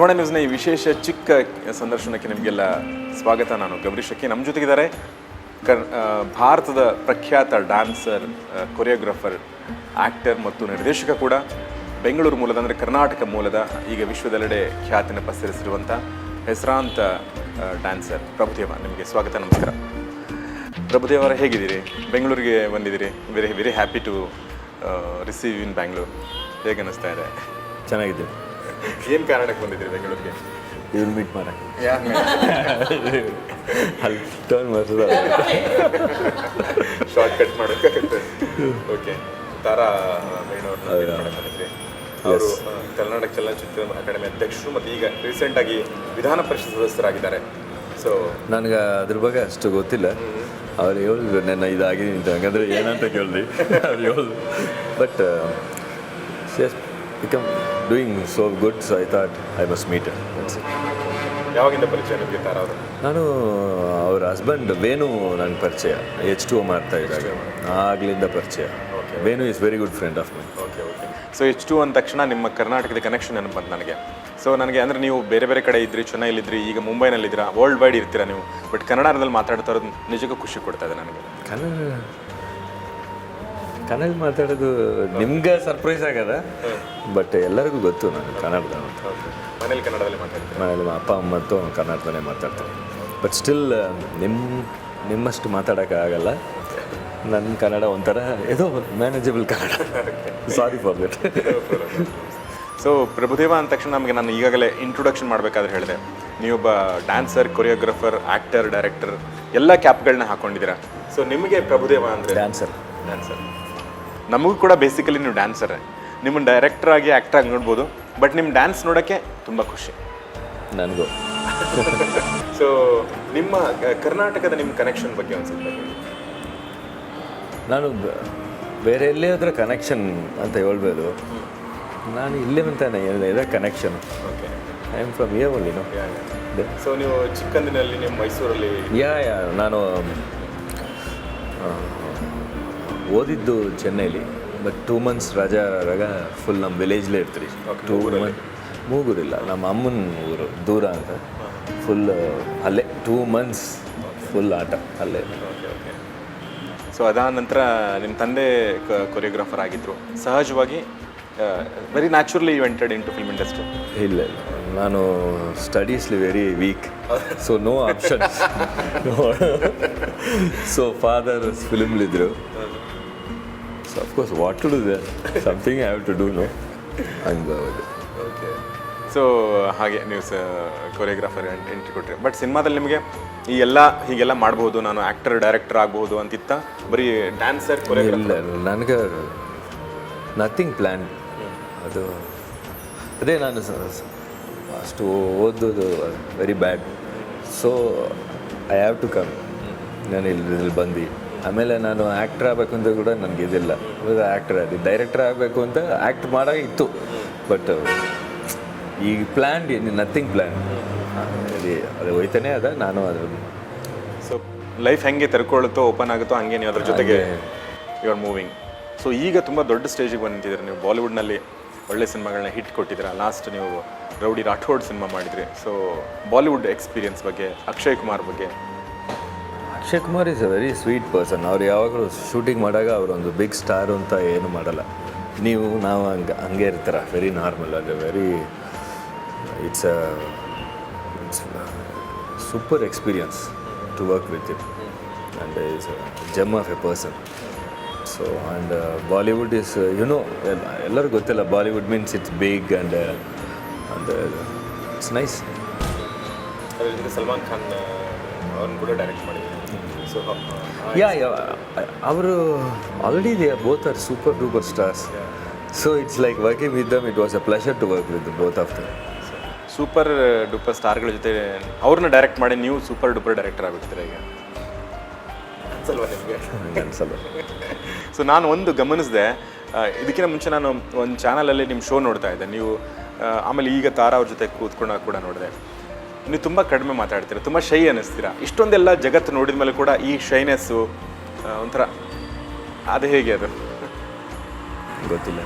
ಸ್ವರ್ಣ ನ್ಯೂಸ್ನ ಈ ವಿಶೇಷ ಚಿಕ್ಕ ಸಂದರ್ಶನಕ್ಕೆ ನಿಮಗೆಲ್ಲ ಸ್ವಾಗತ. ನಾನು ಗೌರಿ ಶೆಟ್ಟಿ. ನಮ್ಮ ಜೊತೆಗಿದ್ದಾರೆ ಭಾರತದ ಪ್ರಖ್ಯಾತ ಡ್ಯಾನ್ಸರ್, ಕೊರಿಯೋಗ್ರಾಫರ್, ಆ್ಯಕ್ಟರ್ ಮತ್ತು ನಿರ್ದೇಶಕ ಕೂಡ. ಬೆಂಗಳೂರು ಮೂಲದ ಅಂದರೆ ಕರ್ನಾಟಕ ಮೂಲದ, ಈಗ ವಿಶ್ವದೆಲ್ಲೆಡೆ ಖ್ಯಾತಿನ ಪಸರಿಸಿರುವಂಥ ಹೆಸರಾಂತ ಡ್ಯಾನ್ಸರ್ ಪ್ರಭುದೇವ. ನಿಮಗೆ ಸ್ವಾಗತ, ನಮಸ್ಕಾರ. ಪ್ರಭುದೇವರ, ಹೇಗಿದ್ದೀರಿ? ಬೆಂಗಳೂರಿಗೆ ಬಂದಿದ್ದೀರಿ. Very happy to receive in Bangalore. ಹೇಗೆ ಅನ್ನಿಸ್ತಾ ಇದೆ? ಚೆನ್ನಾಗಿದ್ದೀವಿ. ಏನು ಕಾರಣಕ್ಕೆ ಬಂದಿದ್ದೀರಿ ಬೆಂಗಳೂರಿಗೆ? ಇವ್ರು ಮೀಟ್ ಮಾಡೋಕ್ಕೆ. ಅಲ್ಲಿ ಶಾರ್ಟ್ ಕಟ್ ಮಾಡೋಕ್ಕಾಗುತ್ತೆ. ಓಕೆ, ತಾರಾ ಮೇಡವ್ರನ್ನ ಬಂದಿದ್ರಿ. ಅವರು ಕರ್ನಾಟಕ ಚಲನಚಿತ್ರ ಅಕಾಡೆಮಿ ಅಧ್ಯಕ್ಷರು ಮತ್ತು ಈಗ ರೀಸೆಂಟಾಗಿ ವಿಧಾನ ಪರಿಷತ್ ಸದಸ್ಯರಾಗಿದ್ದಾರೆ. ಸೊ ನನಗೆ ಅದ್ರ ಬಗ್ಗೆ ಅಷ್ಟು ಗೊತ್ತಿಲ್ಲ. ಅವ್ರು ಹೇಳಿದ್ರು ನನ್ನ ಇದಾಗಿದೆ ಅಂತ, ಹಂಗಂದ್ರೆ ಏನಂತ ಕೇಳಿದ್ರಿ. ಅವ್ರು ಹೇಳಿದ್ರು. But she has become doing so good, so I thought I must meet her. ಯಾವಾಗಿಂದ ಪರಿಚಯ ನಿಮಗೆ ತಾರಾ ಅವರು? ನಾನು ಅವ್ರ ಹಸ್ಬೆಂಡ್ ವೇಣು ನನ್ನ ಪರಿಚಯ, H2O ಮಾಡ್ತಾ ಇದ್ದಾಗ ಆಗ್ಲಿಂದ ಪರಿಚಯ. Venu is very good friend of my. Okay. So H2O ಅಂದ ತಕ್ಷಣ ನಿಮ್ಮ ಕರ್ನಾಟಕದ ಕನೆಕ್ಷನ್ ನೆನಪು ಬಂತು ನನಗೆ. ಸೊ ನನಗೆ ಅಂದರೆ ನೀವು ಬೇರೆ ಬೇರೆ ಕಡೆ ಇದ್ರಿ, ಚೆನ್ನೈಲಿದ್ರಿ, ಈಗ ಮುಂಬೈನಲ್ಲಿದ್ದೀರಾ, ವರ್ಲ್ಡ್ ವೈಡ್ ಇರ್ತೀರಾ ನೀವು. ಬಟ್ ಕನ್ನಡದಲ್ಲಿ ಮಾತಾಡ್ತಾ ಇರೋದು ನಿಜಕ್ಕೂ ಖುಷಿ ಕೊಡ್ತಾ ಇದೆ ನನಗೆ. ಕನ್ನಡ ಮಾತಾಡೋದು ನಿಮ್ಗೆ ಸರ್ಪ್ರೈಸ್ ಆಗದ, ಬಟ್ ಎಲ್ಲರಿಗೂ ಗೊತ್ತು ನಾನು ಕನ್ನಡದ. ಮನೇಲಿ ಕನ್ನಡದಲ್ಲಿ ಮಾತಾಡ್ತೀನಿ. ಮನೇಲಿ ಅಪ್ಪ ಅಮ್ಮ ಮತ್ತು ಕನ್ನಡದಲ್ಲೇ ಮಾತಾಡ್ತೀನಿ. ಬಟ್ ಸ್ಟಿಲ್ ನಿಮ್ಮಷ್ಟು ಮಾತಾಡೋಕ್ಕಾಗಲ್ಲ. ನನ್ನ ಕನ್ನಡ ಒಂಥರ ಏನೋ manageable Kannada. Sorry for that. So Prabhudeva ಅಂದ ತಕ್ಷಣ ನಮಗೆ ನಾನು ಈಗಾಗಲೇ ಇಂಟ್ರೊಡಕ್ಷನ್ ಮಾಡಬೇಕಾದ್ರೆ ಹೇಳಿದೆ, ನೀವೊಬ್ಬ ಡ್ಯಾನ್ಸರ್, ಕೊರಿಯೋಗ್ರಾಫರ್, ಆ್ಯಕ್ಟರ್, ಡೈರೆಕ್ಟರ್ ಎಲ್ಲ ಕ್ಯಾಪ್ಗಳನ್ನ ಹಾಕ್ಕೊಂಡಿದ್ದೀರಾ. ಸೊ ನಿಮಗೆ ಪ್ರಭುದೇವ ಅಂದರೆ ಡ್ಯಾನ್ಸರ್. ನಮಗೂ ಕೂಡ ಬೇಸಿಕಲಿ ನೀವು ಡ್ಯಾನ್ಸರೇ. ನಿಮ್ಮನ್ನು ಡೈರೆಕ್ಟರ್ ಆಗಿ, ಆ್ಯಕ್ಟರ್ ಆಗಿ ನೋಡ್ಬೋದು, ಬಟ್ ನಿಮ್ಮ ಡ್ಯಾನ್ಸ್ ನೋಡೋಕ್ಕೆ ತುಂಬ ಖುಷಿ ನನಗೂ. ಸೊ ನಿಮ್ಮ ಕರ್ನಾಟಕದ ನಿಮ್ಮ ಕನೆಕ್ಷನ್ ಬಗ್ಗೆ ಒಂದು ಸ್ವಲ್ಪ ಹೇಳಿ. ನಾನು ಬೇರೆ ಎಲ್ಲೇ ಹೋದ್ರೆ ಕನೆಕ್ಷನ್ ಅಂತ ಹೇಳ್ಬೋದು. ನಾನು ಇಲ್ಲೇ ಅಂತಾನೆ ಇದೆ connection. Okay. I am from here only. So ನೀವು ಚಿಕ್ಕಂದಿನಲ್ಲಿ ನಿಮ್ಮ ಮೈಸೂರಲ್ಲಿ? ನಾನು ಓದಿದ್ದು ಚೆನ್ನೈಲಿ. ಬಟ್ 2 months ರಜಾಗ ಫುಲ್ ನಮ್ಮ ವಿಲೇಜ್ಲೇ ಇರ್ತೀರಿ. 2 months ಮೂಗೂರಿಲ್ಲ, ನಮ್ಮ ಅಮ್ಮನ ಊರು ದೂರ ಅಂತ. ಫುಲ್ ಅಲ್ಲೇ 2 months ಫುಲ್ ಆಟ ಅಲ್ಲೇ. ಸೊ ಅದಾದ ನಂತರ ನಿಮ್ಮ ತಂದೆ ಕೊರಿಯೋಗ್ರಾಫರ್ ಆಗಿದ್ದರು. ಸಹಜವಾಗಿ very naturally you entered in to film industry? ಇಲ್ಲ, ನಾನು ಸ್ಟಡೀಸ್ಲಿ very weak, so no options. So father ಫಿಲ್ಮ್ಲಿದ್ರು. So of course what to do there, something I have to do. No ಹಂಗೆ. ಓಕೆ. ಸೊ ಹಾಗೆ ನೀವು ಕೊರಿಯೋಗ್ರಾಫರ್ ಎಂಟ್ರಿ ಕೊಟ್ಟರೆ. But ಸಿನಿಮಾದಲ್ಲಿ ನಿಮಗೆ ಹೀಗೆಲ್ಲ ಮಾಡ್ಬೋದು, ನಾನು ಆ್ಯಕ್ಟರ್, ಡೈರೆಕ್ಟರ್ ಆಗ್ಬೋದು ಅಂತಿತ್ತ? ಬರೀ ಡ್ಯಾನ್ಸರ್, ಕೊರಿಯೋಗ್ರಾಫರ್? ಇಲ್ಲ, ನನಗೆ ನಥಿಂಗ್ ಪ್ಲ್ಯಾನ್. ಅದೇ ನಾನು ಅಷ್ಟು ಓದೋದು very bad. So I have to come. ನಾನು ಇಲ್ಲಿ ಬಂದು ಆಮೇಲೆ ನಾನು ಆ್ಯಕ್ಟರ್ ಆಗಬೇಕು ಅಂತ ಕೂಡ ನನಗೆ ಇದಿಲ್ಲ. ಆ್ಯಕ್ಟರ್ ಡೈರೆಕ್ಟರ್ ಆಗಬೇಕು ಅಂತ ಆ್ಯಕ್ಟ್ ಮಾಡೋಕೆ ಇತ್ತು. ಬಟ್ ಈ ಪ್ಲ್ಯಾನ್ ನಥಿಂಗ್ ಪ್ಲ್ಯಾನ್. ಅದು ಹೋಯ್ತಾನೆ ಅದ. ನಾನು ಅದು ಸೊ ಲೈಫ್ ಹೆಂಗೆ ತೆರ್ಕೊಳ್ಳುತ್ತೋ, ಓಪನ್ ಆಗುತ್ತೋ ಹಂಗೆ ನೀವು ಅದ್ರ ಜೊತೆಗೆ ಯು ಆರ್ ಮೂವಿಂಗ್. ಸೊ ಈಗ ತುಂಬ ದೊಡ್ಡ ಸ್ಟೇಜಿಗೆ ಬಂದಿದ್ದೀರಿ ನೀವು. ಬಾಲಿವುಡ್ನಲ್ಲಿ ಒಳ್ಳೆ ಸಿನಿಮಾಗಳನ್ನ ಹಿಟ್ ಕೊಟ್ಟಿದ್ದೀರಾ. ಲಾಸ್ಟ್ ನೀವು ರೌಡಿ ರಾಠೋಡ್ ಸಿನಿಮಾ ಮಾಡಿದ್ರಿ. ಸೊ ಬಾಲಿವುಡ್ ಎಕ್ಸ್ಪೀರಿಯನ್ಸ್ ಬಗ್ಗೆ, ಅಕ್ಷಯ್ ಕುಮಾರ್ ಬಗ್ಗೆ? Akshay Kumar is a very sweet person. ಅವ್ರು ಯಾವಾಗಲೂ ಶೂಟಿಂಗ್ ಮಾಡಾಗ ಅವರೊಂದು ಬಿಗ್ ಸ್ಟಾರ್ ಅಂತ ಏನು ಮಾಡಲ್ಲ. ನಾವು ಹಂಗೆ ಇರ್ತಾರೆ, ವೆರಿ ನಾರ್ಮಲ್. ಅದು very it's super experience to work with it. And is a gem of a person. So and Bollywood is ಎಲ್ಲರಿಗೂ ಗೊತ್ತಿಲ್ಲ, Bollywood means it's big and it's nice. ಅದ್ರ ಜೊತೆ ಸಲ್ಮಾನ್ ಖಾನ್ ಅವ್ರನ್ನ ಕೂಡ ಡೈರೆಕ್ಟ್ ಮಾಡಿದ್ರು. ಸೊ ಅವರು already they both are super duper stars. So it's like working with them. It was a pleasure to work with both of them. Super duper ಸ್ಟಾರ್ಗಳ ಜೊತೆ ಅವ್ರನ್ನ direct ಮಾಡಿ ನೀವು ಸೂಪರ್ ಡೂಪರ್ ಡೈರೆಕ್ಟರ್ ಆಗ್ಬಿಡ್ತೀರಾ ಈಗ? ಅನ್ಸಲ್ವಾ ನಿಮಗೆ? ಅನ್ಸಲ್ಲ. ಸೊ ನಾನು ಒಂದು ಗಮನಿಸಿದೆ, ಇದಕ್ಕಿಂತ ಮುಂಚೆ ನಾನು ಒಂದು ಚಾನಲಲ್ಲಿ ನಿಮ್ಮ ಶೋ ನೋಡ್ತಾ ಇದ್ದೆ ನೀವು. ಆಮೇಲೆ ಈಗ ತಾರಾ ಅವ್ರ ಜೊತೆ ಕೂತ್ಕೊಂಡಾಗ ಕೂಡ ನೋಡಿದೆ, ನೀವು ತುಂಬ ಕಡಿಮೆ ಮಾತಾಡ್ತೀರ, ತುಂಬ ಶೈ ಅನ್ನಿಸ್ತೀರಾ. ಇಷ್ಟೊಂದೆಲ್ಲ ಜಗತ್ತು ನೋಡಿದ ಮೇಲೆ ಕೂಡ ಈ ಶೈನೆಸ್ಸು ಒಂಥರ ಅದು ಹೇಗೆ? ಅದು ಗೊತ್ತಿಲ್ಲ.